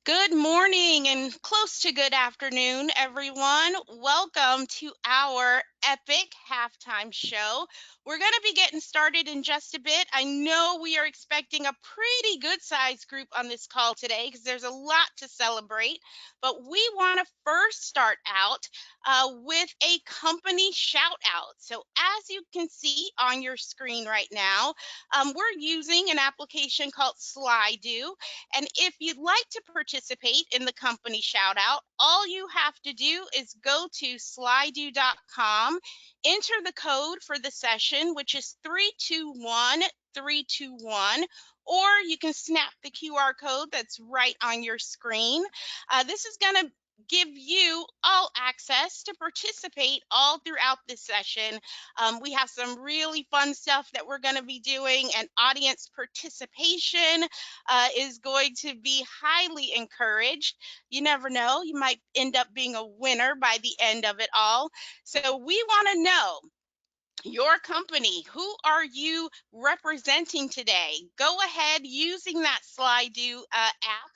Good morning and close to good afternoon, everyone. Welcome to our epic halftime show. We're going to be getting started in just a bit. I know we are expecting a pretty good sized group on this call today because there's a lot to celebrate. But we want to first start out with a company shout out. So, as you can see on your screen right now, we're using an application called Slido. And if you'd like to participate in the company shout out, all you have to do is go to slido.com, enter the code for the session, which is 321321, or you can snap the QR code that's right on your screen. This is going to give you all access to participate all throughout this session. We have some really fun stuff that we're going to be doing, and audience participation is going to be highly encouraged. You never know, you might end up being a winner by the end of it all. So we want to know your company. Who are you representing today? Go ahead using that Slido app,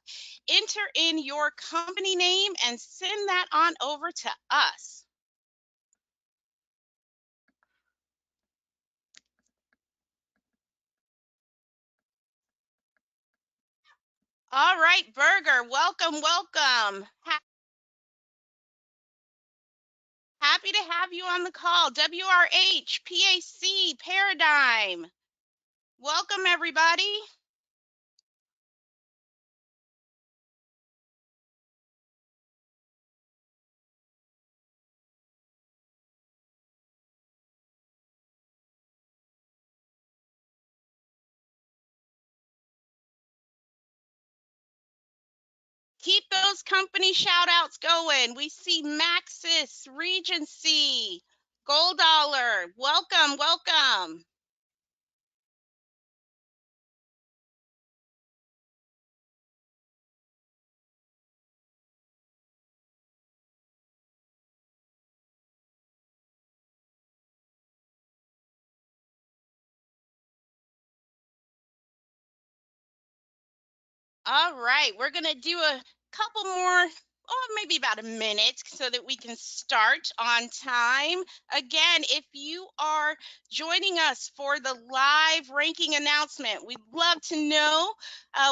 enter in your company name, and send that on over to us. All right, Burger, welcome, welcome. Happy to have you on the call. WRH, PAC, Paradigm. Welcome, everybody. Keep those company shout outs going. We see Maxis, Regency, Gold Dollar. Welcome, welcome. All right, we're going to do a couple more, maybe about a minute so that we can start on time. Again, if you are joining us for the live ranking announcement, we'd love to know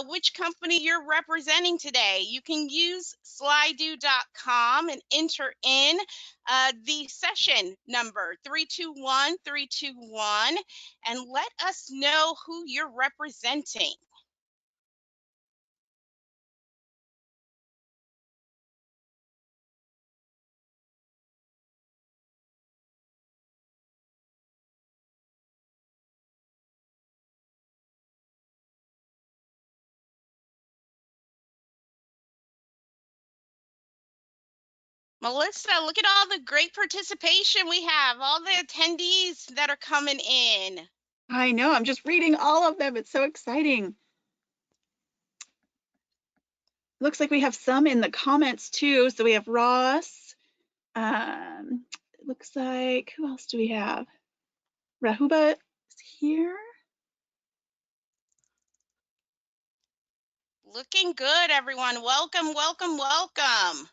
which company you're representing today. You can use slido.com and enter in the session number 321321 and let us know who you're representing. Melissa, look at all the great participation we have, all the attendees that are coming in. I know, I'm just reading all of them. It's so exciting. Looks like we have some in the comments too. So we have Ross. It looks like, who else do we have? Rahuba is here. Looking good, everyone. Welcome, welcome, welcome.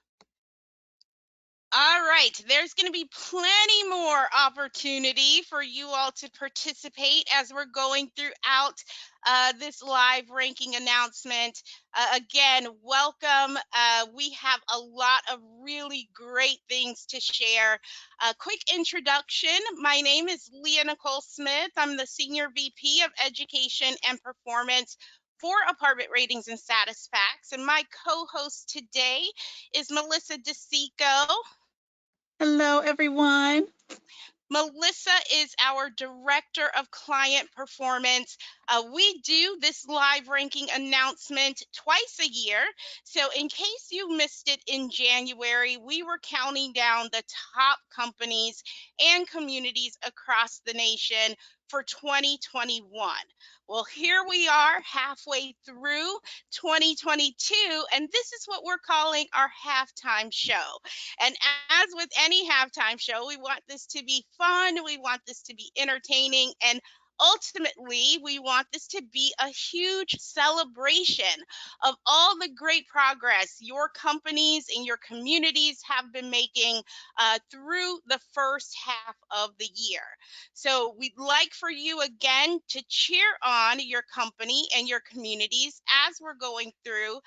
All right, there's going to be plenty more opportunity for you all to participate as we're going throughout this live ranking announcement. Again, welcome. We have a lot of really great things to share. A quick introduction. My name is Leah Nicole Smith. I'm the Senior VP of Education and Performance for Apartment Ratings and Status Facts. And my co-host today is Melissa DeSico. Hello, everyone. Melissa is our Director of Client Performance. We do this live ranking announcement twice a year. So in case you missed it in January, we were counting down the top companies and communities across the nation for 2021. Well, here we are halfway through 2022, and this is what we're calling our halftime show. And as with any halftime show, we want this to be fun, we want this to be entertaining, and ultimately, we want this to be a huge celebration of all the great progress your companies and your communities have been making through the first half of the year. So we'd like for you again to cheer on your company and your communities as we're going through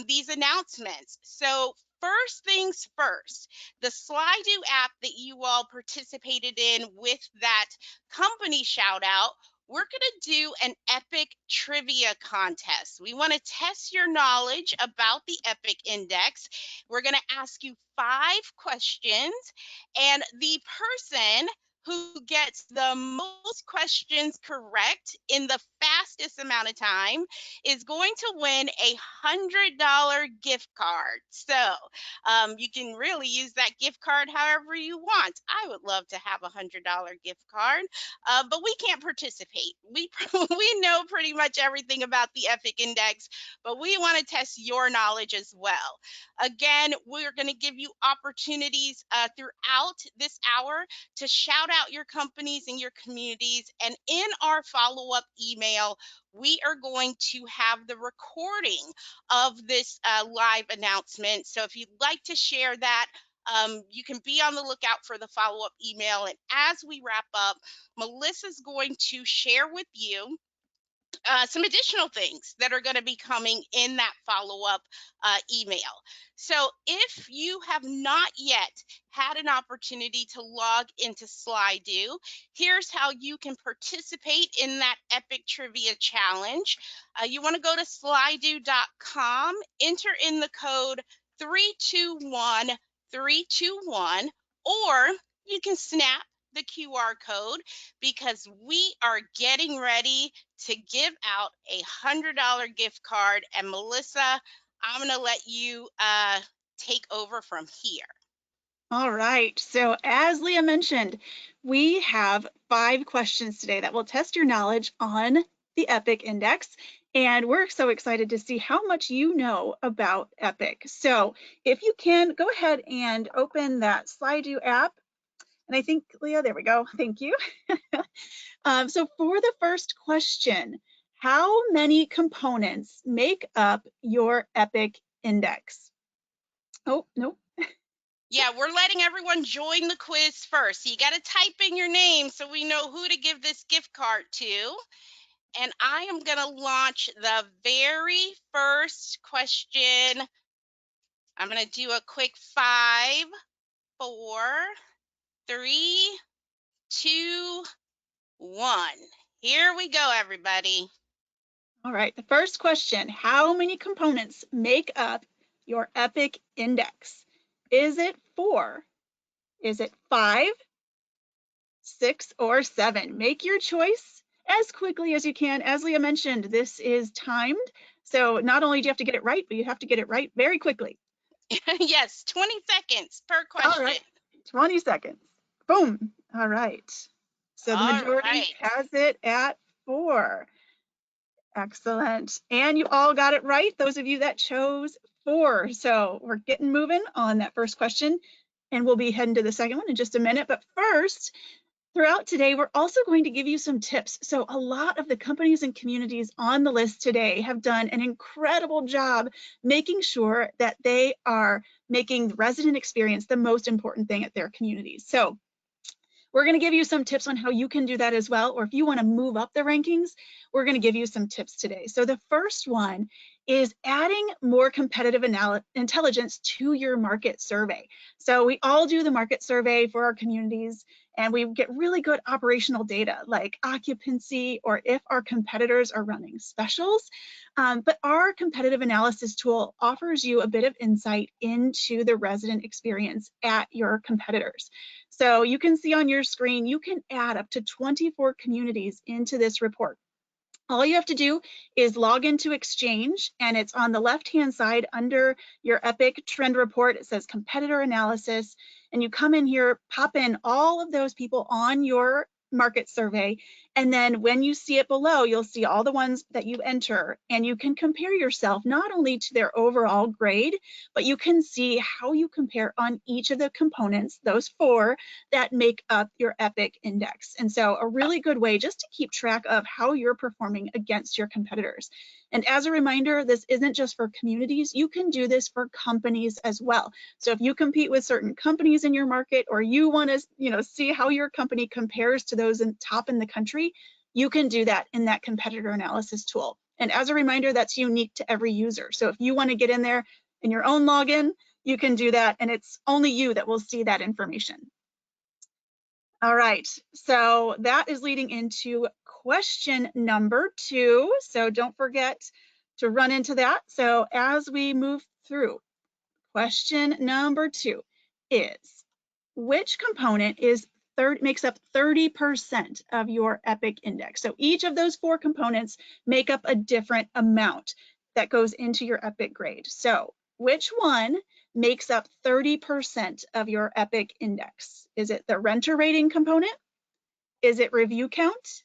these announcements. So first things first, the Slido app that you all participated in with that company shout out, we're going to do an epic trivia contest. We want to test your knowledge about the epic index. We're going to ask you 5 questions, and the person who gets the most questions correct in the fastest amount of time is going to win a $100 gift card. So you can really use that gift card however you want. I would love to have a $100 gift card, but we can't participate. We know pretty much everything about the epic index, but we want to test your knowledge as well. Again, we're going to give you opportunities throughout this hour to shout out your companies and your communities. And in our follow-up email, we are going to have the recording of this live announcement. So if you'd like to share that, you can be on the lookout for the follow-up email. And as we wrap up, Melissa's going to share with you some additional things that are going to be coming in that follow-up email. So if you have not yet had an opportunity to log into Slido, here's how you can participate in that epic trivia challenge. You want to go to slido.com, enter in the code 321321, or you can snap the QR code, because we are getting ready to give out a $100 gift card. And Melissa, I'm going to let you take over from here. All right, so as Leah mentioned, we have 5 questions today that will test your knowledge on the epic index. And we're so excited to see how much you know about epic. So if you can, go ahead and open that Slido app. And I think, Leah, there we go. Thank you. So for the first question, how many components make up your epic index? Oh, no. Yeah, we're letting everyone join the quiz first. So you got to type in your name so we know who to give this gift card to. And I am going to launch the very first question. I'm going to do a quick 5, 4, 3, 2, 1. Here we go, everybody. All right, the first question, how many components make up your epic index? Is it 4? Is it 5, 6, or 7? Make your choice as quickly as you can. As Leah mentioned, this is timed. So not only do you have to get it right, but you have to get it right very quickly. Yes, 20 seconds per question. All right, 20 seconds. Boom. All right. So the majority has it at 4. Excellent. And you all got it right, those of you that chose 4. So we're getting moving on that first question, and we'll be heading to the second one in just a minute. But first, throughout today, we're also going to give you some tips. So a lot of the companies and communities on the list today have done an incredible job making sure that they are making the resident experience the most important thing at their communities. So we're going to give you some tips on how you can do that as well, or if you want to move up the rankings, we're going to give you some tips today. So the first one is adding more competitive intelligence to your market survey. So we all do the market survey for our communities, and we get really good operational data like occupancy or if our competitors are running specials. But our competitive analysis tool offers you a bit of insight into the resident experience at your competitors. So you can see on your screen, you can add up to 24 communities into this report. All you have to do is log into Exchange, and it's on the left-hand side under your Epic Trend Report. It says Competitor Analysis, and you come in here, pop in all of those people on your market survey, And then when you see it below, you'll see all the ones that you enter, and you can compare yourself not only to their overall grade, but you can see how you compare on each of the components, those 4 that make up your epIQ index. And so a really good way just to keep track of how you're performing against your competitors. And as a reminder, this isn't just for communities, you can do this for companies as well. So if you compete with certain companies in your market, or you want to, see how your company compares to those top in the country, you can do that in that competitor analysis tool. And as a reminder, that's unique to every user. So if you want to get in there in your own login, you can do that, and it's only you that will see that information. All right, so that is leading into question number 2. So don't forget to run into that. So as we move through, question number 2 is, which component makes up 30% of your epIQ index? So each of those 4 components make up a different amount that goes into your epIQ grade. So which one makes up 30% of your epIQ index? Is it the renter rating component? Is it review count,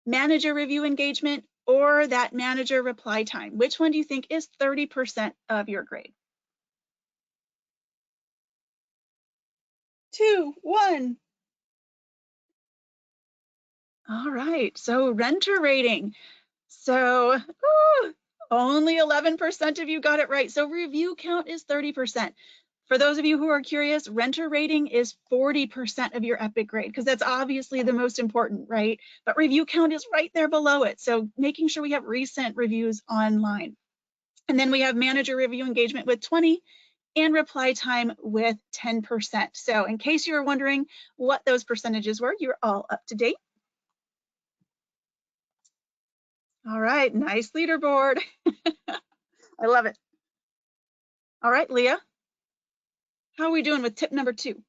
manager review engagement, or that manager reply time? Which one do you think is 30% of your grade? 2, 1. All right, so renter rating. So only 11% of you got it right. So review count is 30%. For those of you who are curious, renter rating is 40% of your epIQ grade, because that's obviously the most important, right? But review count is right there below it. So making sure we have recent reviews online. And then we have manager review engagement with 20 and reply time with 10%. So in case you were wondering what those percentages were, you're all up to date. All right, nice leaderboard. I love it. All right, Leah, how are we doing with tip number 2?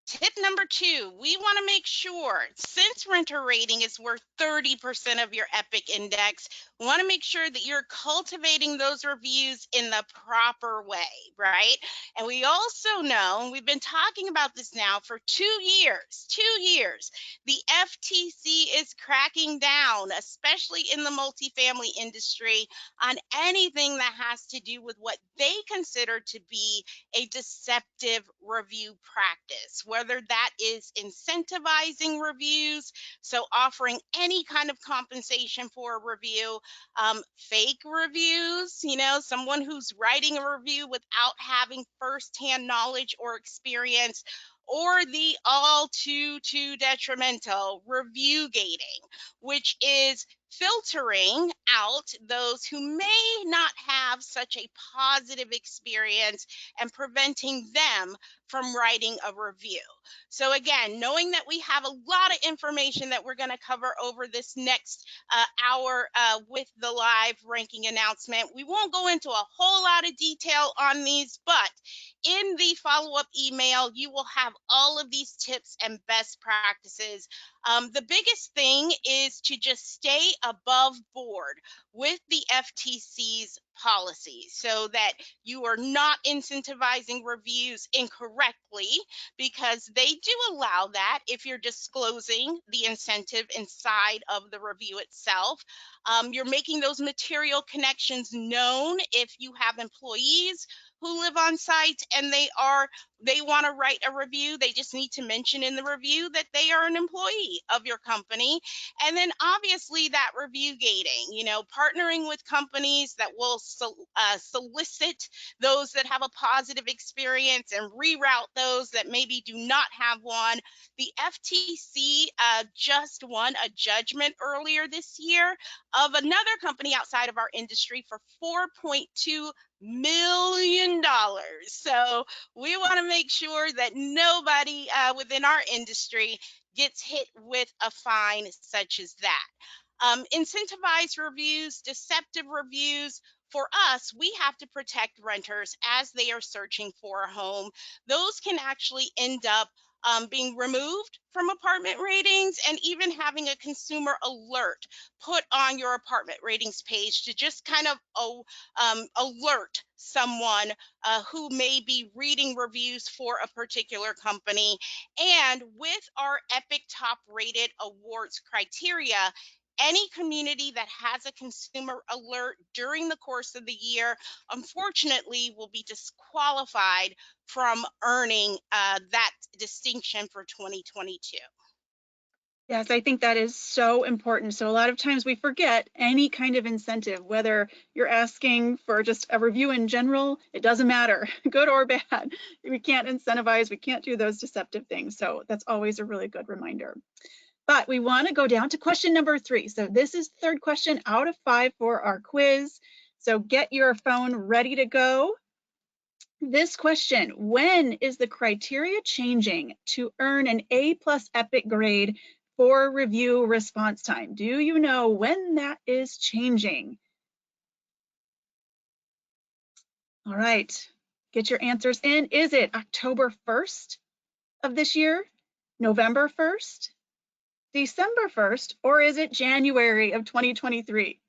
Tip number 2, we want to make sure, since renter rating is worth 30% of your epIQ index, we want to make sure that you're cultivating those reviews in the proper way, right? And we also know, and we've been talking about this now for 2 years, the FTC is cracking down, especially in the multifamily industry, on anything that has to do with what they consider to be a deceptive review practice, whether that is incentivizing reviews, so offering any kind of compensation for a review, fake reviews, someone who's writing a review without having firsthand knowledge or experience, or the all too detrimental review gating, which is filtering out those who may not have such a positive experience and preventing them from writing a review. So again, knowing that we have a lot of information that we're going to cover over this next hour with the live ranking announcement, we won't go into a whole lot of detail on these, but in the follow-up email, you will have all of these tips and best practices. The biggest thing is to just stay above board with the FTC's policies so that you are not incentivizing reviews incorrectly, because they do allow that if you're disclosing the incentive inside of the review itself. You're making those material connections known if you have employees who live on site and they want to write a review. They just need to mention in the review that they are an employee of your company. And then obviously that review gating, partnering with companies that will solicit those that have a positive experience and reroute those that maybe do not have one. The FTC just won a judgment earlier this year of another company outside of our industry for $4.2 million. So we want to make sure that nobody within our industry gets hit with a fine such as that. Incentivized reviews, deceptive reviews. For us, we have to protect renters as they are searching for a home. Those can actually end up being removed from apartment ratings, and even having a consumer alert put on your apartment ratings page to just kind of alert someone who may be reading reviews for a particular company. And with our EPIQ top rated awards criteria, any community that has a consumer alert during the course of the year, unfortunately, will be disqualified from earning that distinction for 2022. Yes, I think that is so important. So a lot of times we forget any kind of incentive, whether you're asking for just a review in general, it doesn't matter, good or bad. We can't incentivize, we can't do those deceptive things. So that's always a really good reminder. But we want to go down to question number 3. So this is the third question out of 5 for our quiz. So get your phone ready to go. This question, when is the criteria changing to earn an A+ EPIQ grade for review response time? Do you know when that is changing? All right, get your answers in. Is it October 1st of this year, November 1st, December 1st, or is it January of 2023?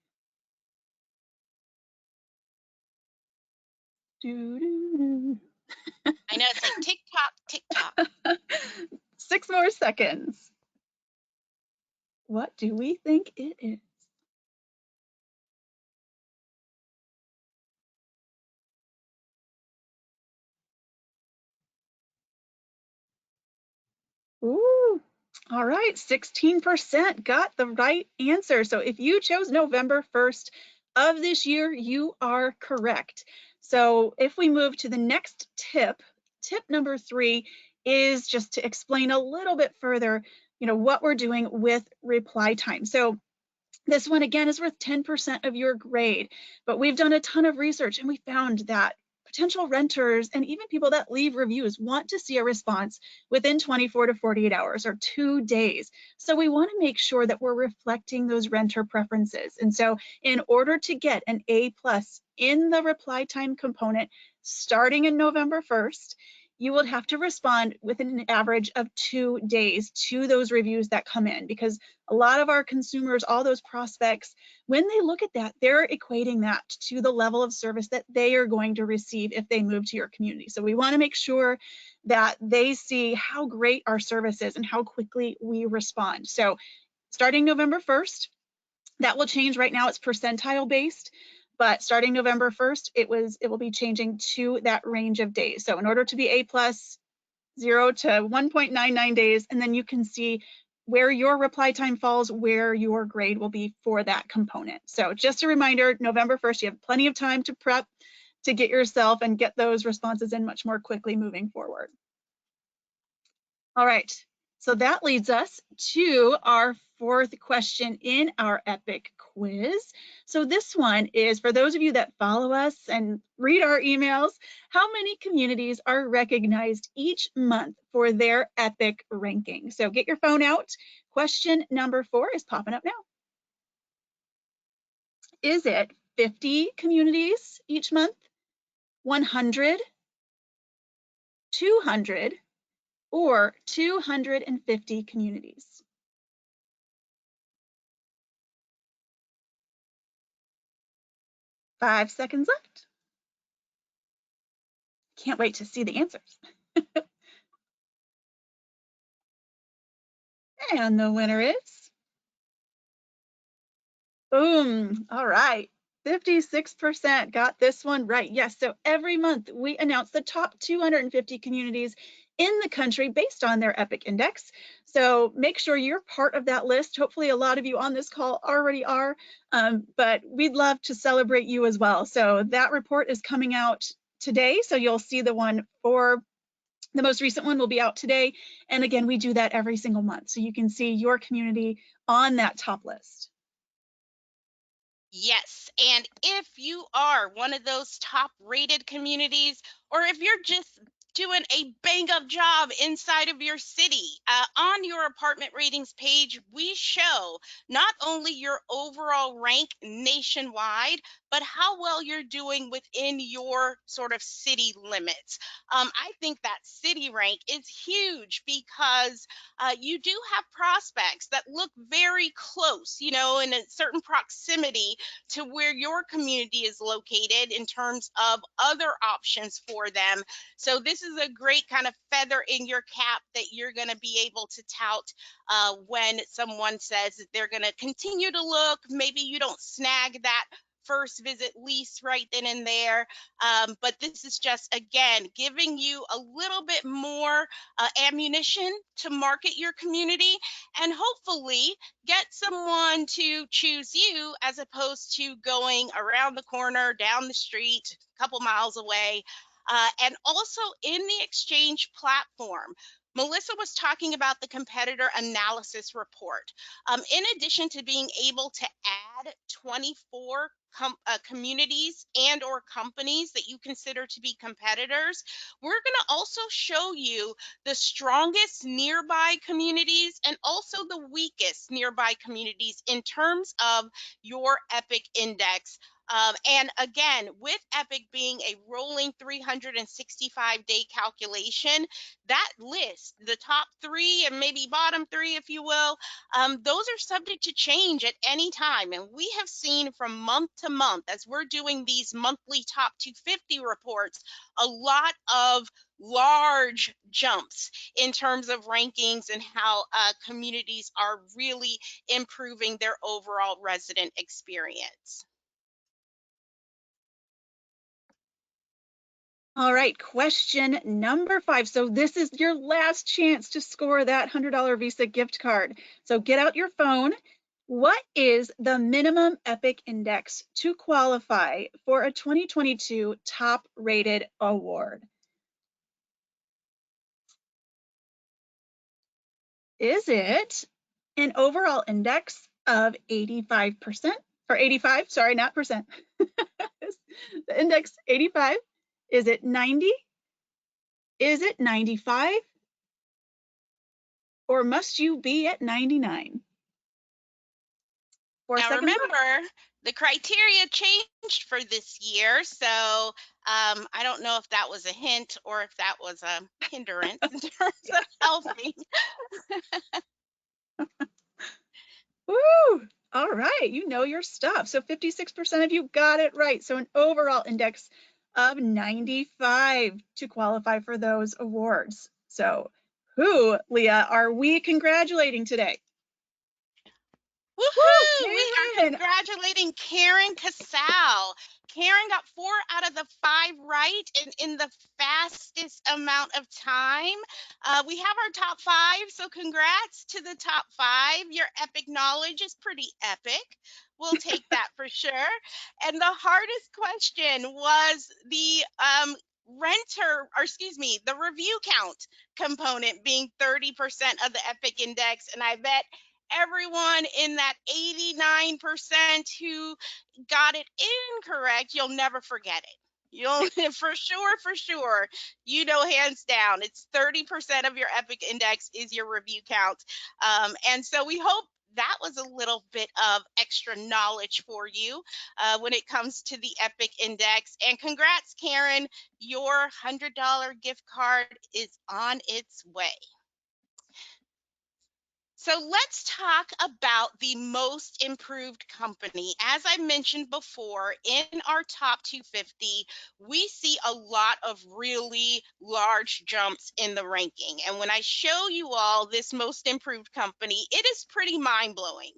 I know, it's like tick tock, tick tock. 6 more seconds. What do we think it is? Ooh, all right, 16% got the right answer. So if you chose November 1st of this year, you are correct. So if we move to the next tip, tip number 3 is just to explain a little bit further, what we're doing with reply time. So this one, again, is worth 10% of your grade, but we've done a ton of research and we found that potential renters and even people that leave reviews want to see a response within 24 to 48 hours or 2 days. So we want to make sure that we're reflecting those renter preferences. And so in order to get an A+ in the reply time component, starting in November 1st, you will have to respond within an average of 2 days to those reviews that come in, because a lot of our consumers, all those prospects, when they look at that, they're equating that to the level of service that they are going to receive if they move to your community. So we want to make sure that they see how great our service is and how quickly we respond. So starting November 1st, that will change. Right now it's percentile based, but starting November 1st, it will be changing to that range of days. So in order to be A+, 0 to 1.99 days, and then you can see where your reply time falls, where your grade will be for that component. So just a reminder, November 1st, you have plenty of time to prep to get yourself and get those responses in much more quickly moving forward. All right, so that leads us to our 4th question in our EPIQ quiz. So this one is for those of you that follow us and read our emails, how many communities are recognized each month for their EPIQ ranking? So get your phone out. Question number 4 is popping up now. Is it 50 communities each month, 100, 200, or 250 communities? Five seconds left. Can't wait to see the answers. And the winner is, boom, all right. 56% got this one right. Yes, so every month we announce the top 250 communities in the country based on their EPIQ index. So make sure you're part of that list. Hopefully a lot of you on this call already are, but we'd love to celebrate you as well. So that report is coming out today. So you'll see the one for the most recent one will be out today. And again, we do that every single month. So you can see your community on that top list. Yes, and if you are one of those top rated communities, or if you're just doing a bang up job inside of your city, on your apartment ratings page, we show not only your overall rank nationwide, but how well you're doing within your sort of city limits. I think that city rank is huge because you do have prospects that look very close, you know, in a certain proximity to where your community is located in terms of other options for them. So this is a great kind of feather in your cap that you're going to be able to tout when someone says that they're going to continue to look. Maybe you don't snag that first visit lease right then and there. But this is just, again, giving you a little bit more ammunition to market your community and hopefully get someone to choose you as opposed to going around the corner, down the street, a couple miles away. And also in the exchange platform, Melissa was talking about the competitor analysis report. In addition to being able to add 24 communities and or companies that you consider to be competitors, we're going to also show you the strongest nearby communities and also the weakest nearby communities in terms of your EPIC index. And again, with EPIC being a rolling 365-day calculation, that list, the top three and maybe bottom three, if you will, those are subject to change at any time. And we have seen from month to month, as we're doing these monthly top 250 reports, a lot of large jumps in terms of rankings and how communities are really improving their overall resident experience. All right, question number 5. So this is your last chance to score that $100 Visa gift card. So get out your phone. What is the minimum EPIC index to qualify for a 2022 top rated award? Is it an overall index of 85% or 85? Sorry, not percent. The index 85. Is it 90? Is it 95? Or must you be at 99? 4 Now seconds left. remember, the criteria changed for this year, so I don't know if that was a hint or if that was a hindrance in terms of helping. Woo! All right, you know your stuff. So 56% of you got it right. So an overall index of 95 to qualify for those awards. So who, Leah, are we congratulating today? Woohoo! We are Karen! congratulating Karen Casal. Karen got 4 out of the 5 right and in the fastest amount of time. We have our top 5, so congrats to the top 5. Your epic knowledge is pretty epic. We'll take that for sure. And the hardest question was the the review count component being 30% of the epic index. And I bet everyone in that 89% who got it incorrect, you'll never forget it. You'll for sure, you know, hands down, it's 30% of your epic index is your review count. And so we hope that was a little bit of extra knowledge for you when it comes to the epic index. And congrats, Karen, your $100 gift card is on its way. So let's talk about the most improved company. As I mentioned before, in our top 250, we see a lot of really large jumps in the ranking. And when I show you all this most improved company, it is pretty mind-blowing.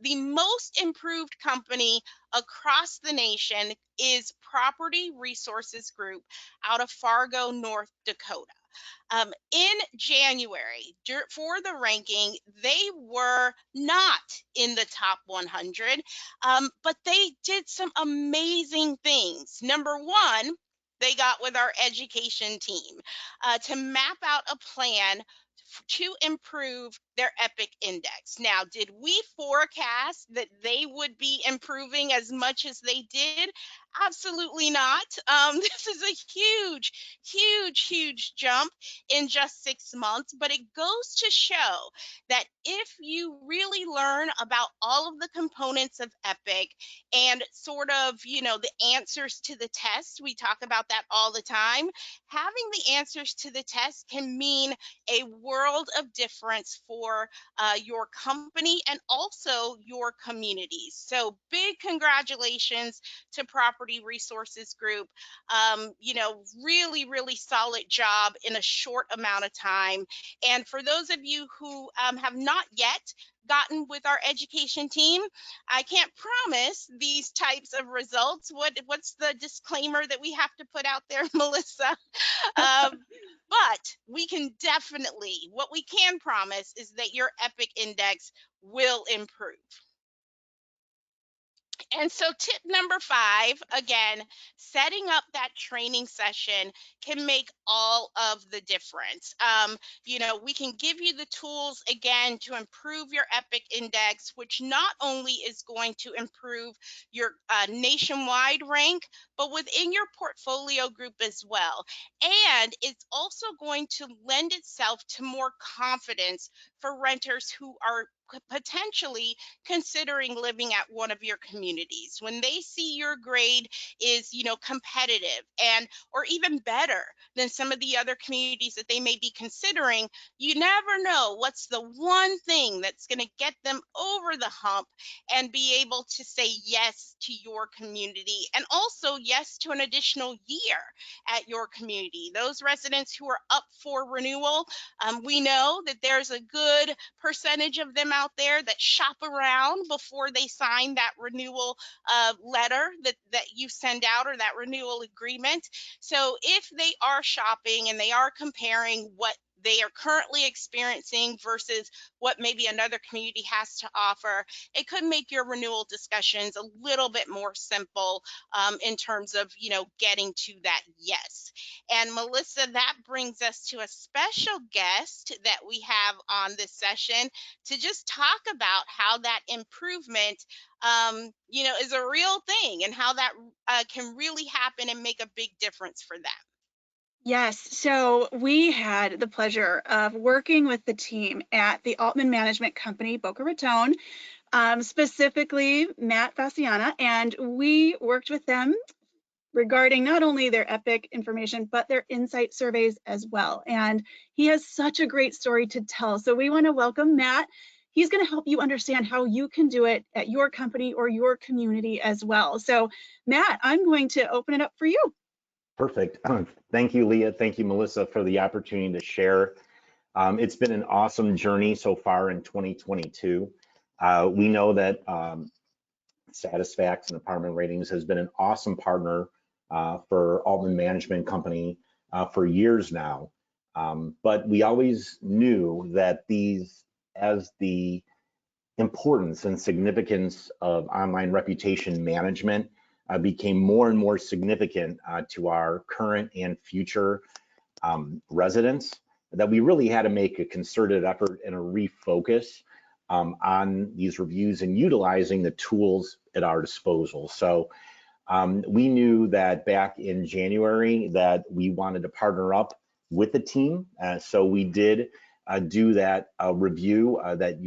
The most improved company across the nation is Property Resources Group out of Fargo, North Dakota. In January, for the ranking, they were not in the top 100, but they did some amazing things. Number one, they got with our education team to map out a plan to improve their EPIC index. Now, did we forecast that they would be improving as much as they did? Absolutely not. This is a huge, huge, huge jump in just 6 months, but it goes to show that if you really learn about all of the components of EPIC and sort of, the answers to the test, we talk about that all the time, having the answers to the test can mean a world of difference for your company and also your communities. So big congratulations to Property Resources Group. Really, really solid job in a short amount of time. And for those of you who have not yet gotten with our education team, I can't promise these types of results. What's the disclaimer that we have to put out there, Melissa? But we can definitely, what we can promise is that your EPIC index will improve. And so tip number 5, again, setting up that training session can make all of the difference. We can give you the tools, again, to improve your EPIC index, which not only is going to improve your nationwide rank, but within your portfolio group as well. And it's also going to lend itself to more confidence for renters who are potentially considering living at one of your communities. When they see your grade is, competitive and or even better than some of the other communities that they may be considering, you never know what's the one thing that's going to get them over the hump and be able to say yes to your community and also yes to an additional year at your community. Those residents who are up for renewal, we know that there's a good percentage of them out there that shop around before they sign that renewal letter that you send out, or that renewal agreement. So if they are shopping and they are comparing what they are currently experiencing versus what maybe another community has to offer, it could make your renewal discussions a little bit more simple in terms of, getting to that yes. And Melissa, that brings us to a special guest that we have on this session to just talk about how that improvement, is a real thing and how that can really happen and make a big difference for them. Yes, so we had the pleasure of working with the team at the Altman Management Company, Boca Raton, specifically Matt Fasciana, and we worked with them regarding not only their EPIC information, but their insight surveys as well. And he has such a great story to tell. So we want to welcome Matt. He's going to help you understand how you can do it at your company or your community as well. So Matt, I'm going to open it up for you. Perfect. Thank you, Leah. Thank you, Melissa, for the opportunity to share. It's been an awesome journey so far in 2022. We know that Satisfax and Apartment Ratings has been an awesome partner for Altman Management Company for years now. But we always knew that as the importance and significance of online reputation management became more and more significant to our current and future residents, that we really had to make a concerted effort and a refocus on these reviews and utilizing the tools at our disposal. So we knew that back in January that we wanted to partner up with the team. So we did do that review that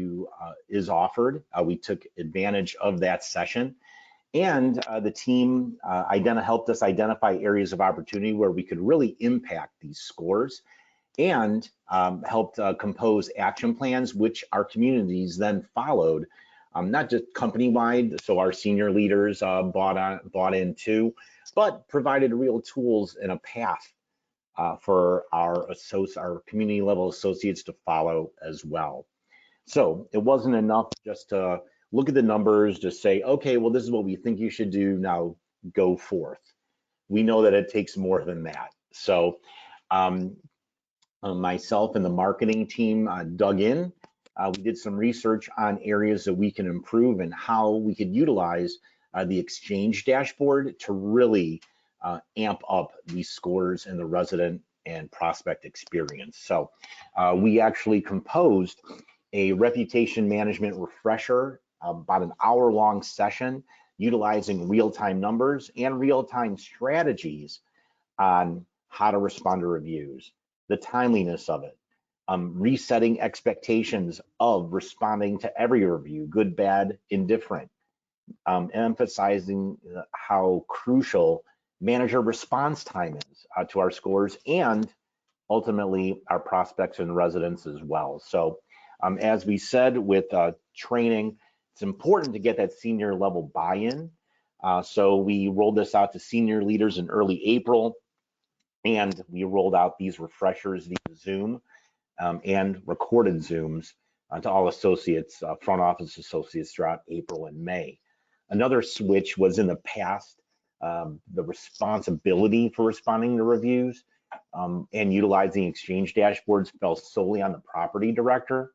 is offered. We took advantage of that session. And the team helped us identify areas of opportunity where we could really impact these scores, and helped compose action plans, which our communities then followed, not just company-wide, so our senior leaders bought in too, but provided real tools and a path for our community level associates to follow as well. So it wasn't enough just to look at the numbers, just say, okay, well, this is what we think you should do, now go forth. We know that it takes more than that. So myself and the marketing team dug in. We did some research on areas that we can improve and how we could utilize the Exchange dashboard to really amp up these scores in the resident and prospect experience. So we actually composed a reputation management refresher, about an hour-long session utilizing real-time numbers and real-time strategies on how to respond to reviews, the timeliness of it, resetting expectations of responding to every review, good, bad, indifferent, emphasizing how crucial manager response time is to our scores and ultimately our prospects and residents as well. So as we said with training, it's important to get that senior level buy-in. So we rolled this out to senior leaders in early April, and we rolled out these refreshers via Zoom and recorded Zooms to all associates, front office associates throughout April and May. Another switch was in the past, the responsibility for responding to reviews and utilizing exchange dashboards fell solely on the property director.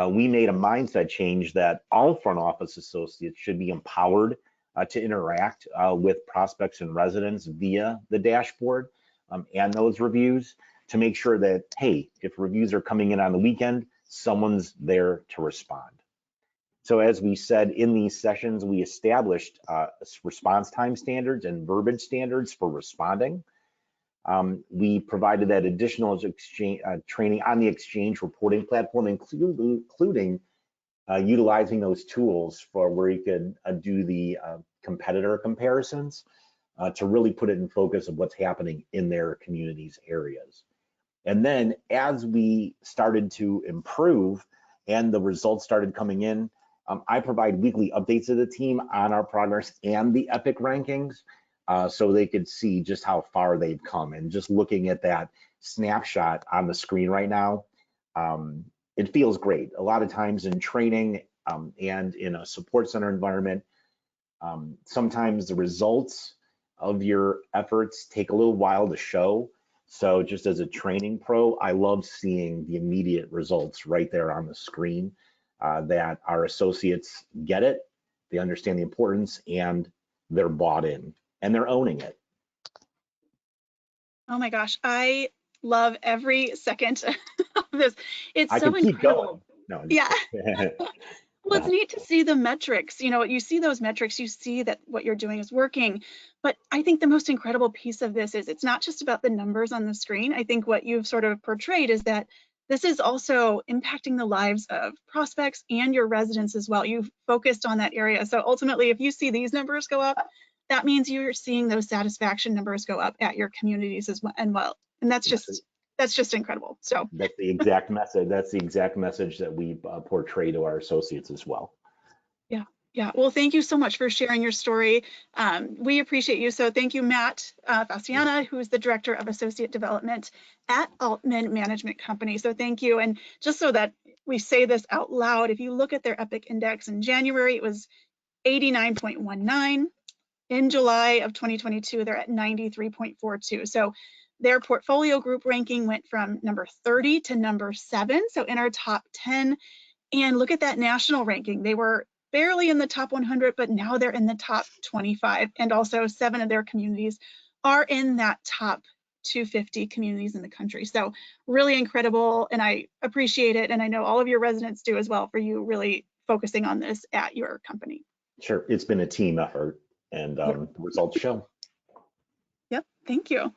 We made a mindset change that all front office associates should be empowered to interact with prospects and residents via the dashboard and those reviews to make sure that, hey, if reviews are coming in on the weekend, someone's there to respond. So as we said in these sessions, we established response time standards and verbiage standards for responding. We provided that additional exchange training on the exchange reporting platform, including utilizing those tools for where you could do the competitor comparisons to really put it in focus of what's happening in their communities areas. And then as we started to improve and the results started coming in, I provide weekly updates to the team on our progress and the epIQ rankings so they could see just how far they've come. And just looking at that snapshot on the screen right now, it feels great. A lot of times in training and in a support center environment, sometimes the results of your efforts take a little while to show. So just as a training pro, I love seeing the immediate results right there on the screen, that our associates get it, they understand the importance, and they're bought in, and they're owning it. Oh my gosh, I love every second of this. It's I so could keep incredible. going. No, Yeah. Well, it's neat to see the metrics. You know, you see those metrics, you see that what you're doing is working. But I think the most incredible piece of this is it's not just about the numbers on the screen. I think what you've sort of portrayed is that this is also impacting the lives of prospects and your residents as well. You've focused on that area. So ultimately, if you see these numbers go up, that means you're seeing those satisfaction numbers go up at your communities as well. And that's just incredible. So that's the exact message. That's the exact message that we portray to our associates as well. Yeah. Well, thank you so much for sharing your story. We appreciate you. So thank you, Matt Faciana, who is the Director of Associate Development at Altman Management Company. So thank you. And just so that we say this out loud, if you look at their epIQ index in January, it was 89.19. In July of 2022, they're at 93.42. So their portfolio group ranking went from number 30 to number 7, so in our top 10. And look at that national ranking. They were barely in the top 100, but now they're in the top 25. And also 7 of their communities are in that top 250 communities in the country. So really incredible, and I appreciate it. And I know all of your residents do as well, for you really focusing on this at your company. Sure, it's been a team effort, and the results show. Yep, thank you.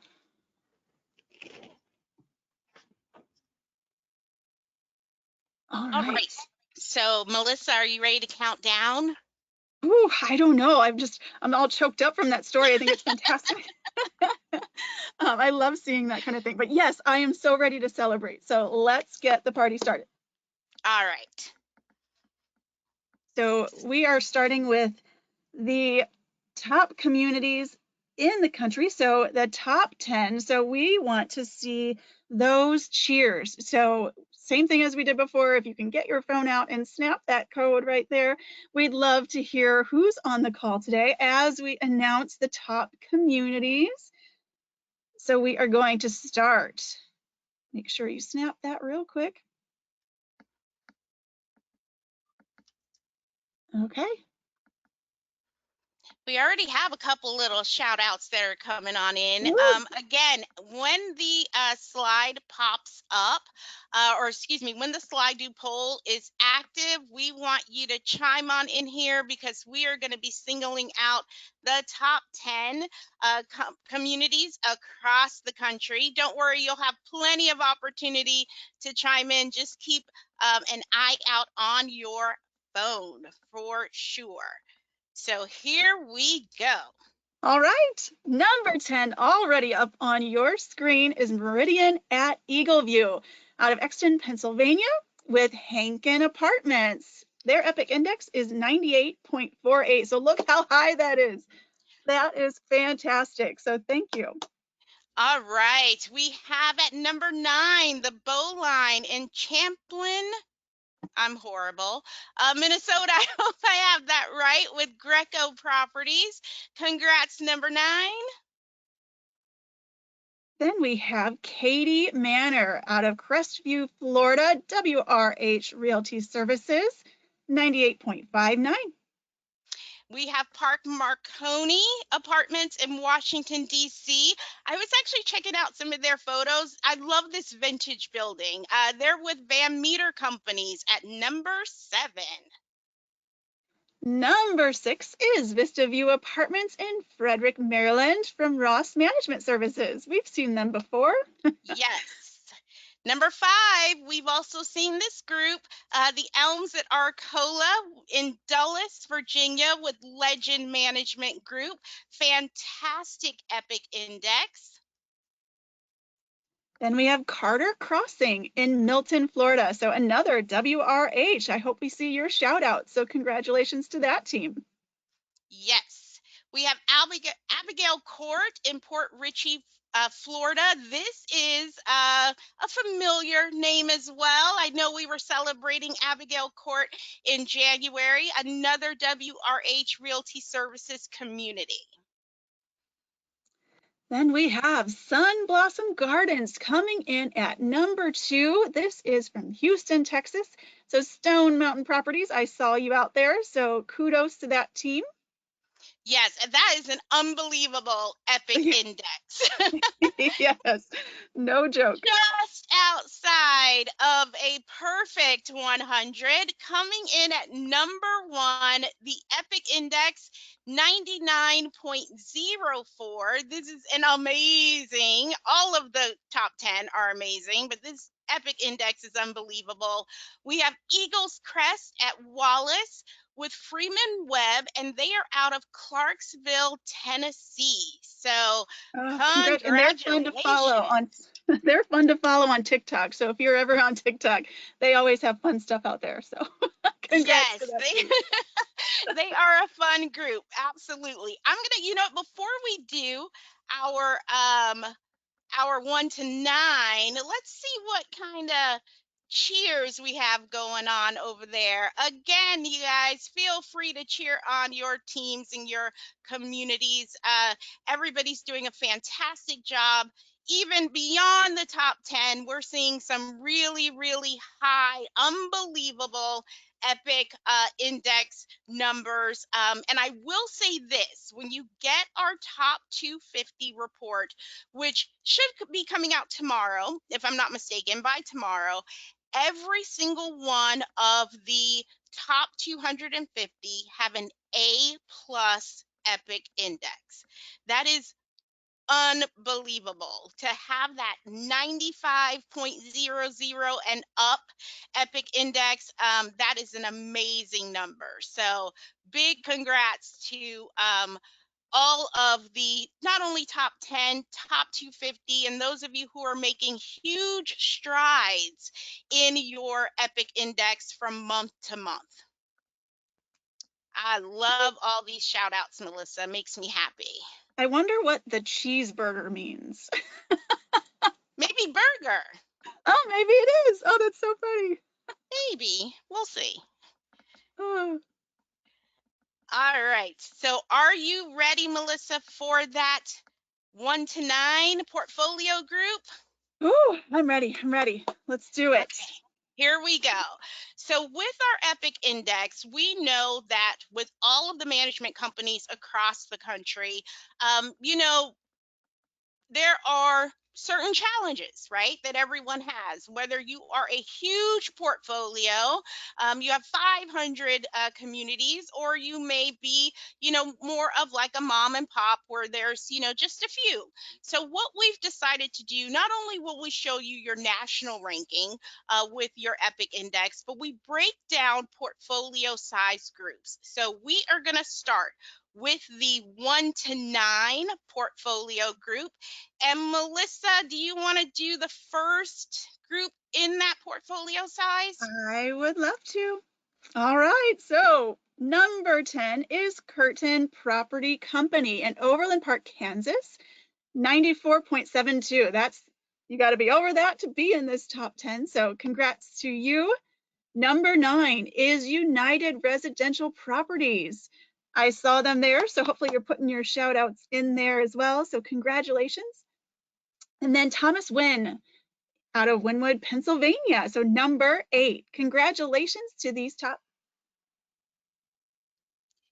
All right. So Melissa, are you ready to count down? Ooh, I don't know. I'm all choked up from that story. I think it's fantastic. I love seeing that kind of thing. But yes, I am so ready to celebrate. So let's get the party started. All right. So we are starting with the top communities in the country. So the top 10. So we want to see those cheers. So same thing as we did before. If you can get your phone out and snap that code right there, we'd love to hear who's on the call today as we announce the top communities. So we are going to start. Make sure you snap that real quick. Okay. We already have a couple little shout outs that are coming on in. Again, when the slide pops up, or excuse me, when the slide do poll is active, we want you to chime on in here because we are going to be singling out the top 10 communities across the country. Don't worry, you'll have plenty of opportunity to chime in. Just keep an eye out on your phone for sure. So here we go. All right, number 10 already up on your screen is Meridian at Eagleview out of Exton, Pennsylvania with Hankin Apartments. Their epic index is 98.48. So look how high that is. That is fantastic. So thank you. All right, we have at number 9 the Bowline in Champlin. I'm horrible. Minnesota, I hope I have that right, with Greco Properties. Congrats, number 9. Then we have Katy Manor out of Crestview, Florida, WRH Realty Services, 98.59. We have Park Marconi Apartments in Washington, D.C. I was actually checking out some of their photos. I love this vintage building. They're with Van Meter Companies at number 7. Number 6 is Vista View Apartments in Frederick, Maryland from Ross Management Services. We've seen them before. Yes. Number 5, we've also seen this group, the Elms at Arcola in Dulles, Virginia with Legend Management Group. Fantastic epic index. Then we have Carter Crossing in Milton, Florida. So another WRH. I hope we see your shout out. So congratulations to that team. Yes. We have Abigail Court in Port Richey, Florida. This is a familiar name as well. I know we were celebrating Abigail Court in January, another WRH Realty Services community. Then we have Sun Blossom Gardens coming in at number 2. This is from Houston, Texas. So Stone Mountain Properties, I saw you out there. So kudos to that team. Yes, and that is an unbelievable epic index. Yes, no joke. Just outside of a perfect 100, coming in at number 1, the epic index 99.04. This is an amazing, all of the top 10 are amazing, but this epic index is unbelievable. We have Eagles Crest at Wallace with Freeman Webb, and they are out of Clarksville, Tennessee. So congratulations. And they're fun to follow on they're fun to follow on TikTok. So if you're ever on TikTok, they always have fun stuff out there. So congrats to that team. They are a fun group. Absolutely. I'm gonna, before we do our 1 to 9, let's see what kind of cheers we have going on over there. Again, you guys, feel free to cheer on your teams and your communities. Everybody's doing a fantastic job. Even beyond the top 10, we're seeing some really, really high, unbelievable, epic index numbers. And I will say this, when you get our top 250 report, which should be coming out tomorrow, if I'm not mistaken, by tomorrow, every single one of the top 250 have an A+ epic index. That is unbelievable to have that 95.00 and up epic index. That is an amazing number. So big congrats to all of the not only top 10, top 250, and those of you who are making huge strides in your epic index from month to month. I love all these shout outs, Melissa. Makes me happy. I wonder what the cheeseburger means. Maybe burger. Oh, maybe it is. Oh, that's so funny. Maybe. We'll see. Oh. All right. So are you ready, Melissa, for that 1 to 9 portfolio group? Oh, I'm ready. Let's do it. Okay. Here we go. So with our EPIC index, we know that with all of the management companies across the country, you know, there are certain challenges, right, that everyone has. Whether you are a huge portfolio, you have 500 communities, or you may be, you know, more of like a mom and pop where there's, you know, just a few. So what we've decided to do, not only will we show you your national ranking with your EPIC index, but we break down portfolio size groups. So we are going to start with the 1 to 9 portfolio group. And Melissa, do you want to do the first group in that portfolio size? I would love to. All right, so number 10 is Curtin Property Company in Overland Park, Kansas, 94.72. That's, you got to be over that to be in this top 10. So congrats to you. Number 9 is United Residential Properties. I saw them there, so hopefully you're putting your shout outs in there as well. So congratulations. And then Thomas Wynn out of Wynwood, Pennsylvania. So number 8. Congratulations to these top.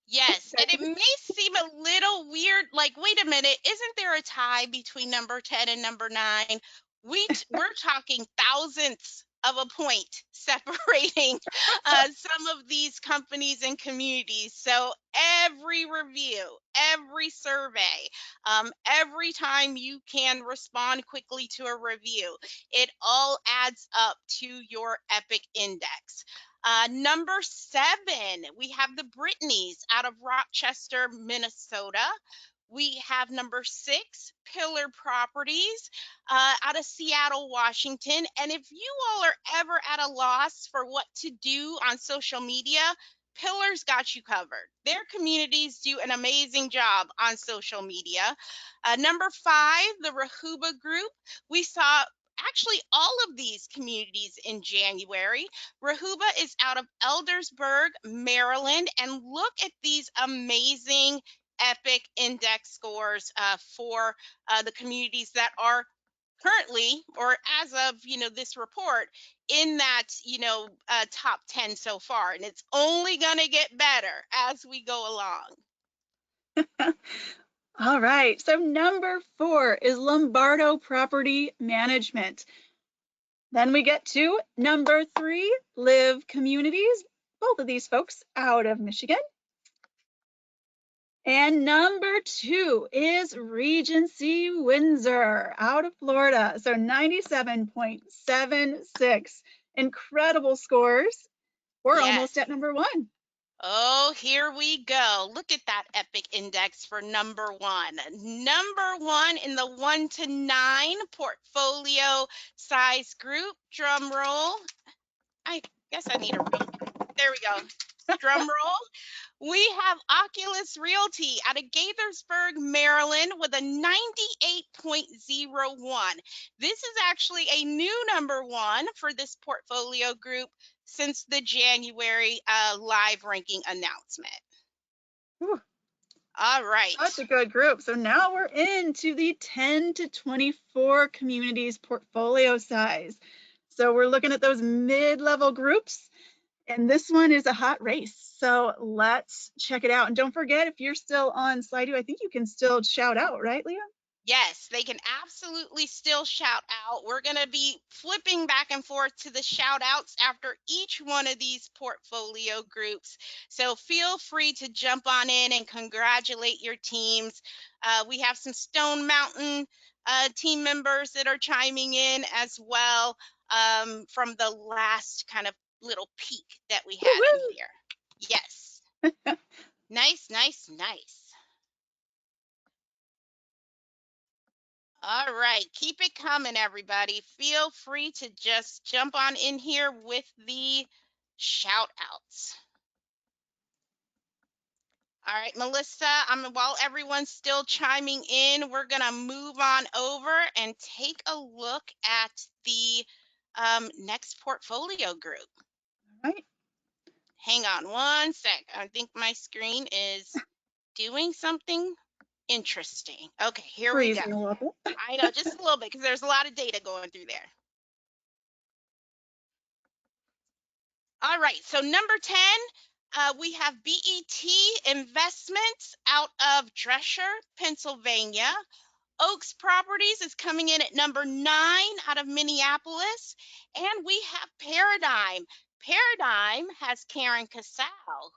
Yes, and it may seem a little weird, like, wait a minute, isn't there a tie between number 10 and number 9? We're talking thousandths of a point separating some of these companies and communities. So every review, every survey, every time you can respond quickly to a review, it all adds up to your EPIC index. Number 7, we have the Brittany's out of Rochester, Minnesota. We have number 6, Pillar Properties out of Seattle, Washington. And if you all are ever at a loss for what to do on social media, Pillar's got you covered. Their communities do an amazing job on social media. Number 5, the Rahuba Group. We saw actually all of these communities in January. Rahuba is out of Eldersburg, Maryland, and look at these amazing EPIC index scores for the communities that are currently, or as of, you know, this report, in that, you know, top 10 so far, and it's only going to get better as we go along. All right, so number 4 is Lombardo Property Management. Then we get to number 3, Live Communities, both of these folks out of Michigan. And number 2 is Regency Windsor out of Florida. So 97.76, incredible scores. We're almost at number 1. Oh, here we go. Look at that EPIC index for number 1. Number 1 in the 1 to 9 portfolio size group. Drum roll. I guess I need a real. There we go. Drum roll. We have Oculus Realty out of Gaithersburg, Maryland with a 98.01. This is actually a new number 1 for this portfolio group since the January live ranking announcement. Whew. All right. That's a good group. So now we're into the 10 to 24 communities portfolio size. So we're looking at those mid-level groups. And this one is a hot race. So let's check it out. And don't forget, if you're still on Slido, I think you can still shout out, right, Leah? Yes, they can absolutely still shout out. We're going to be flipping back and forth to the shout outs after each one of these portfolio groups. So feel free to jump on in and congratulate your teams. We have some Stone Mountain team members that are chiming in as well from the last kind of little peek that we had in here. Yes. Nice, nice, nice. All right, keep it coming, everybody. Feel free to just jump on in here with the shout outs. All right, Melissa, while everyone's still chiming in, we're going to move on over and take a look at the next portfolio group. All right. Hang on one sec. I think my screen is doing something interesting. Okay, here we go. I know, just a little bit, because there's a lot of data going through there. All right, so number 10, we have BET Investments out of Dresher, Pennsylvania. Oaks Properties is coming in at number 9 out of Minneapolis. And we have Paradigm. Paradigm has Karen Casal,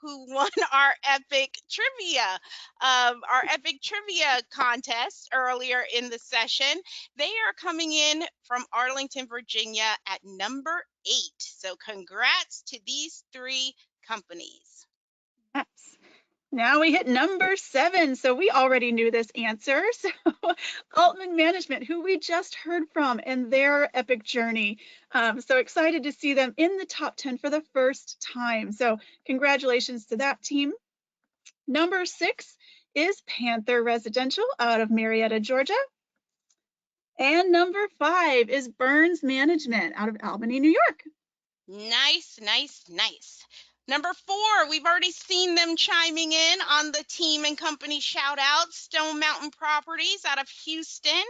who won our epic trivia contest earlier in the session. They are coming in from Arlington, Virginia at number 8. So congrats to these 3 companies. Yes. Now we hit number 7. So we already knew this answer. So Altman Management, who we just heard from, and their epic journey. So excited to see them in the top 10 for the first time. So congratulations to that team. Number 6 is Panther Residential out of Marietta, Georgia. And number 5 is Burns Management out of Albany, New York. Nice, nice, nice. Number 4, we've already seen them chiming in on the team and company shout outs. Stone Mountain Properties out of Houston.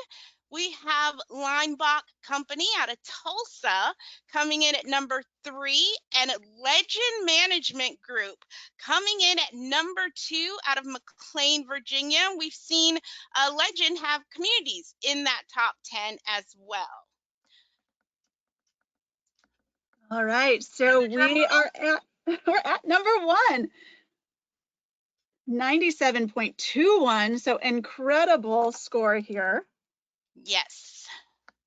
We have Linebach Company out of Tulsa coming in at number 3, and Legend Management Group coming in at number 2 out of McLean, Virginia. We've seen Legend have communities in that top 10 as well. All right, so we're at number 1. 97.21, so incredible score here. Yes.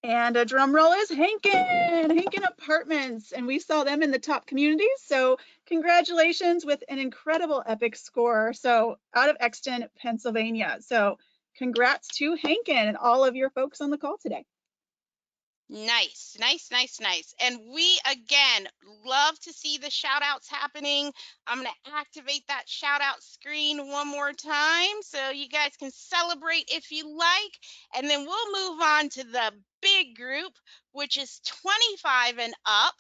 And a drum roll is Hankin Apartments, and we saw them in the top communities. So congratulations with an incredible epic score. So out of Exton, Pennsylvania. So congrats to Hankin and all of your folks on the call today. Nice, nice, nice, nice. And we, again, love to see the shout outs happening. I'm going to activate that shout out screen one more time so you guys can celebrate if you like. And then we'll move on to the big group, which is 25 and up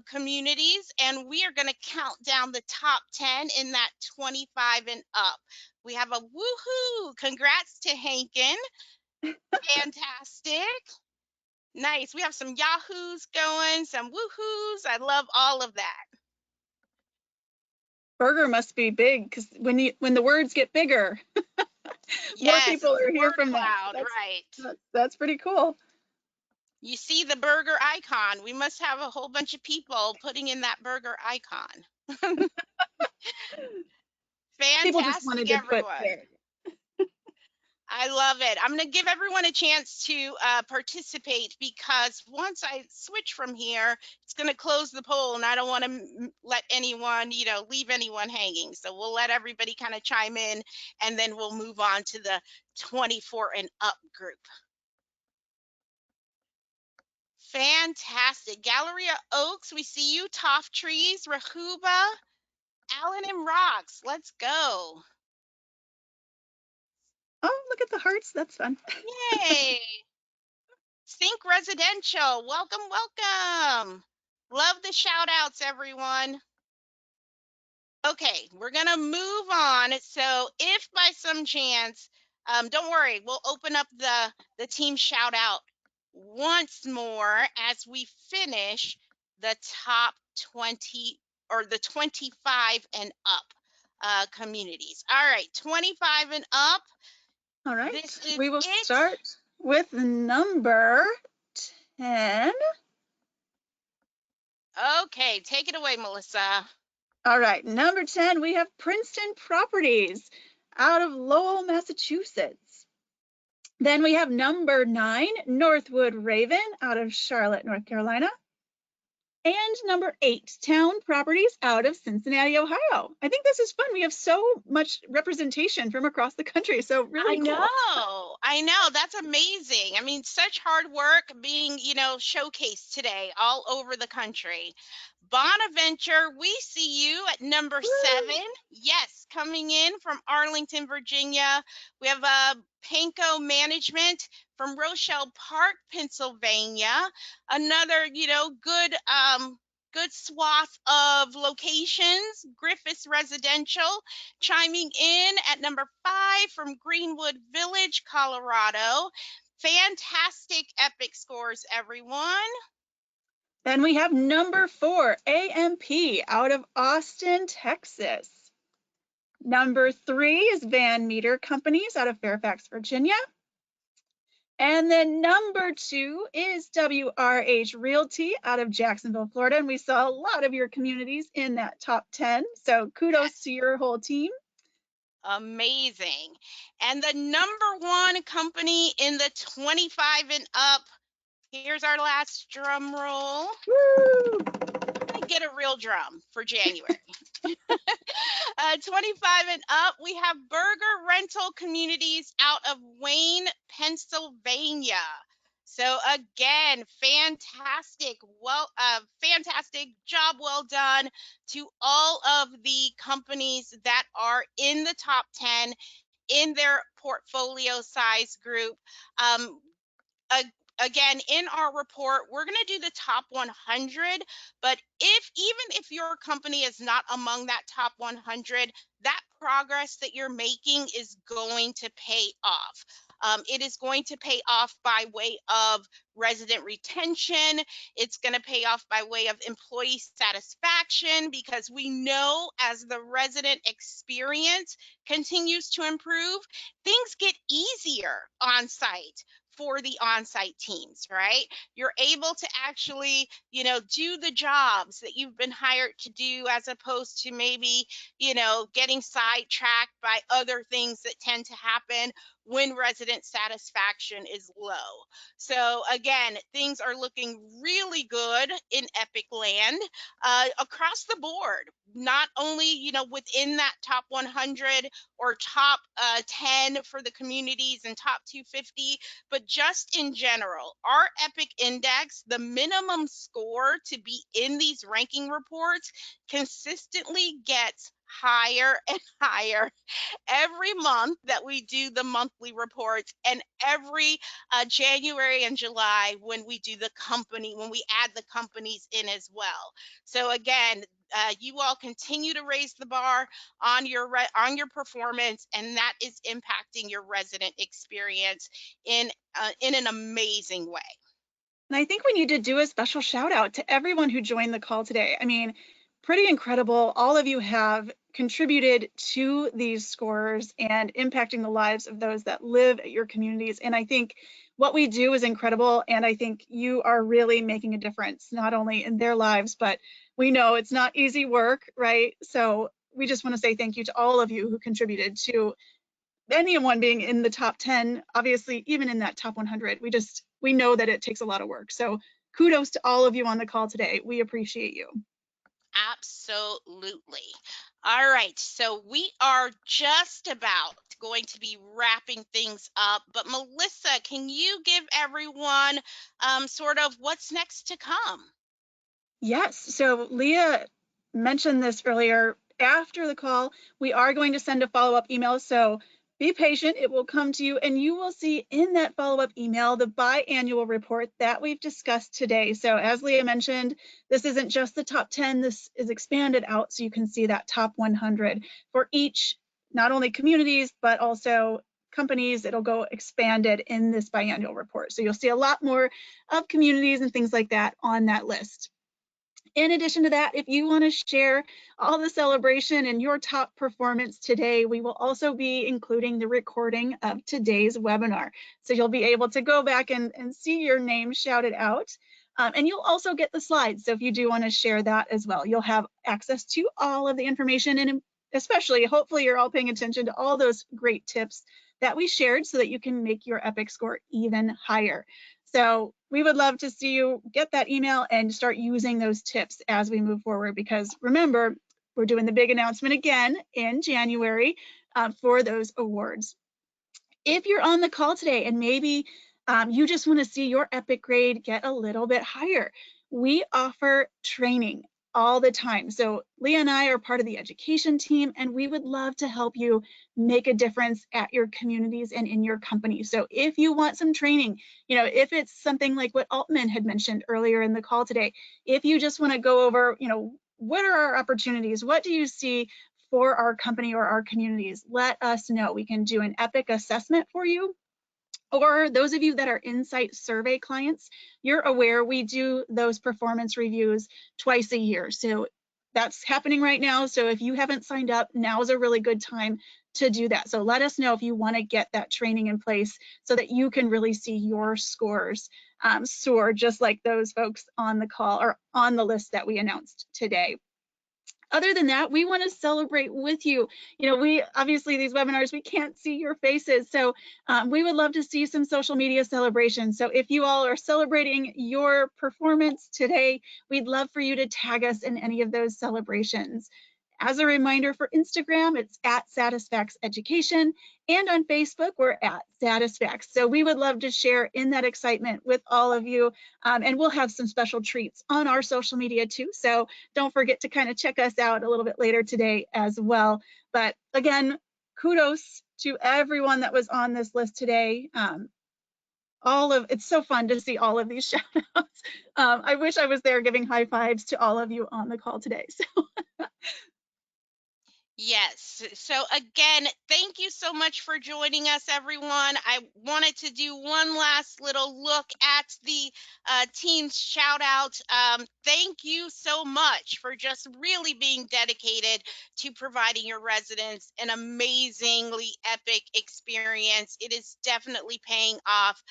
communities. And we are going to count down the top 10 in that 25 and up. We have a woohoo. Congrats to Hankin. Fantastic. Nice. We have some Yahoos going, some woohoos. I love all of that. Burger must be big because when the words get bigger, more people are here from that. Right. That's pretty cool. You see the burger icon. We must have a whole bunch of people putting in that burger icon. Fantastic, people just wanted to everyone. Put there. I love it. I'm going to give everyone a chance to participate because once I switch from here, it's going to close the poll and I don't want to let anyone, leave anyone hanging. So we'll let everybody kind of chime in and then we'll move on to the 24 and up group. Fantastic. Galleria Oaks, we see you. Toff Trees, Rahuba, Allen and Rocks. Let's go. Oh, look at the hearts. That's fun. Yay. Sync Residential. Welcome, welcome. Love the shout outs, everyone. Okay, we're going to move on. So if by some chance, don't worry, we'll open up the team shout out once more as we finish the top 20 or the 25 and up communities. All right, 25 and up. All right, we will start with number 10. Okay, take it away, Melissa. All right, number 10, we have Princeton Properties out of Lowell, Massachusetts. Then we have number 9, Northwood Raven out of Charlotte, North Carolina. And number 8, Town Properties out of Cincinnati, Ohio. I think this is fun. We have so much representation from across the country. So really cool. I know. That's amazing. I mean, such hard work being, showcased today all over the country. Bonaventure, we see you at number 7. Yes, coming in from Arlington, Virginia. We have PANCO Management from Rochelle Park, Pennsylvania. Another, good swath of locations. Griffiths Residential chiming in at number 5 from Greenwood Village, Colorado. Fantastic epic scores, everyone. Then we have number 4, AMP out of Austin, Texas. Number 3 is Van Meter Companies out of Fairfax, Virginia. And then number 2 is WRH Realty out of Jacksonville, Florida. And we saw a lot of your communities in that top 10. So kudos to your whole team. Amazing. And the number 1 company in the 25 and up, here's our last drum roll. Woo! I get a real drum for January. 25 and up, we have Burger Rental Communities out of Wayne, Pennsylvania. So again, fantastic job well done to all of the companies that are in the top 10 in their portfolio size group. Again, in our report, we're going to do the top 100, but even if your company is not among that top 100, that progress that you're making is going to pay off. It is going to pay off by way of resident retention. It's going to pay off by way of employee satisfaction, because we know as the resident experience continues to improve, things get easier on site for the on-site teams, right? You're able to actually, do the jobs that you've been hired to do, as opposed to maybe, getting sidetracked by other things that tend to happen when resident satisfaction is low. So again, things are looking really good in Epic land across the board, not only, within that top 100 or top 10 for the communities and top 250, but just in general. Our Epic index, the minimum score to be in these ranking reports, consistently gets higher and higher every month that we do the monthly reports, and every January and July when we do when we add the companies in as well. So again, you all continue to raise the bar on your performance, and that is impacting your resident experience in an amazing way. And I think we need to do a special shout out to everyone who joined the call today. I mean, pretty incredible. All of you have contributed to these scores and impacting the lives of those that live at your communities. And I think what we do is incredible. And I think you are really making a difference, not only in their lives, but we know it's not easy work, right? So we just want to say thank you to all of you who contributed to anyone being in the top 10, obviously, even in that top 100. We know that it takes a lot of work. So kudos to all of you on the call today. We appreciate you. Absolutely. All right, so we are just about going to be wrapping things up, but Melissa, can you give everyone sort of what's next to come? Yes, so Leah mentioned this earlier. After the call, we are going to send a follow-up email, so be patient. It will come to you, and you will see in that follow-up email the biannual report that we've discussed today. So as Leah mentioned, this isn't just the top 10, this is expanded out so you can see that top 100 for each, not only communities, but also companies. It'll go expanded in this biannual report. So you'll see a lot more of communities and things like that on that list. In addition to that, if you want to share all the celebration and your top performance today, we will also be including the recording of today's webinar. So you'll be able to go back and see your name shouted out. And you'll also get the slides. So if you do want to share that as well, you'll have access to all of the information, and especially, hopefully you're all paying attention to all those great tips that we shared so that you can make your EPIC score even higher. So we would love to see you get that email and start using those tips as we move forward, because remember, we're doing the big announcement again in January for those awards. If you're on the call today and maybe you just want to see your EPIC grade get a little bit higher, we offer training all the time. So Leah and I are part of the education team, and we would love to help you make a difference at your communities and in your company. So if you want some training, if it's something like what Altman had mentioned earlier in the call today, if you just want to go over, what are our opportunities? What do you see for our company or our communities? Let us know. We can do an EPIC assessment for you. Or those of you that are Insight survey clients, you're aware we do those performance reviews twice a year. So that's happening right now. So if you haven't signed up, now is a really good time to do that. So let us know if you want to get that training in place so that you can really see your scores soar, just like those folks on the call or on the list that we announced today. Other than that, we want to celebrate with you. You know, we obviously these webinars, we can't see your faces. So we would love to see some social media celebrations. So if you all are celebrating your performance today, we'd love for you to tag us in any of those celebrations. As a reminder, for Instagram, it's at Satisfax Education, and on Facebook, we're at Satisfax. So we would love to share in that excitement with all of you, and we'll have some special treats on our social media too. So don't forget to kind of check us out a little bit later today as well. But again, kudos to everyone that was on this list today. It's so fun to see all of these shout outs. I wish I was there giving high fives to all of you on the call today. So. Yes. So again, thank you so much for joining us, everyone. I wanted to do one last little look at the team's shout out. Thank you so much for just really being dedicated to providing your residents an amazingly epic experience. It is definitely paying off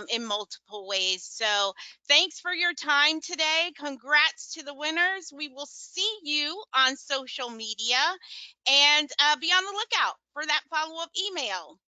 in multiple ways. So thanks for your time today. Congrats to the winners. We will see you on social media. And be on the lookout for that follow-up email.